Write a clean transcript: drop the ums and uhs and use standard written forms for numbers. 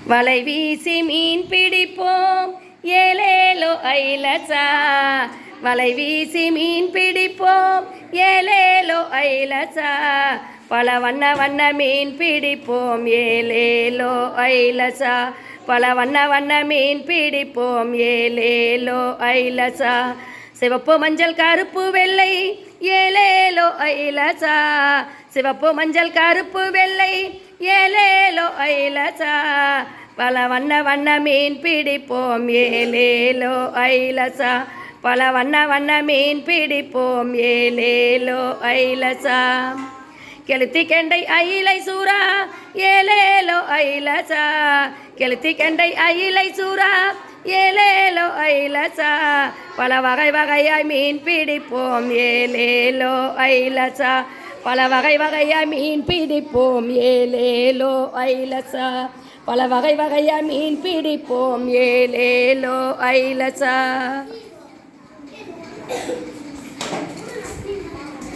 வலை வீசி மீன் பிடிப்போம் ஏலேலோ ஐலசா. வலை வீசி மீன் பிடிப்போம் ஏலேலோ ஐலசா. பல வண்ண வண்ண மீன் பிடிப்போம் ஏலேலோ ஐலசா. பல வண்ண வண்ண மீன் பிடிப்போம் ஏலேலோ ஐலசா. சிவப்பு மஞ்சள் கருப்பு வெள்ளை ஏலேலோ ஐலசா. சிவப்பு மஞ்சள் கருப்பு வெள்ளை ஏலேலோ ஐலசா. பல வண்ண வண்ண மீன் பிடிப்போம் ஏலேலோ ஐலசா. பல வண்ண வண்ண மீன் பிடிப்போம் ஏலேலோ ஐலசா. கெளுத்தி கெண்டை அயிலை சூரா ஏலேலோ ஐலசா. கெளுத்தி கெண்டை அயிலை சூரா ஏலேலோ ஐலசா. பல வகை வகையாய் மீன் பிடிப்போம் ஏலேலோ ஐலசா. பல வகை வகையாய் மீன் பிடிப்போம் ஏலேலோ ஐலசா. பல வகை வகையாய் மீன் பிடிப்போம் ஏலேலோ ஐலசா.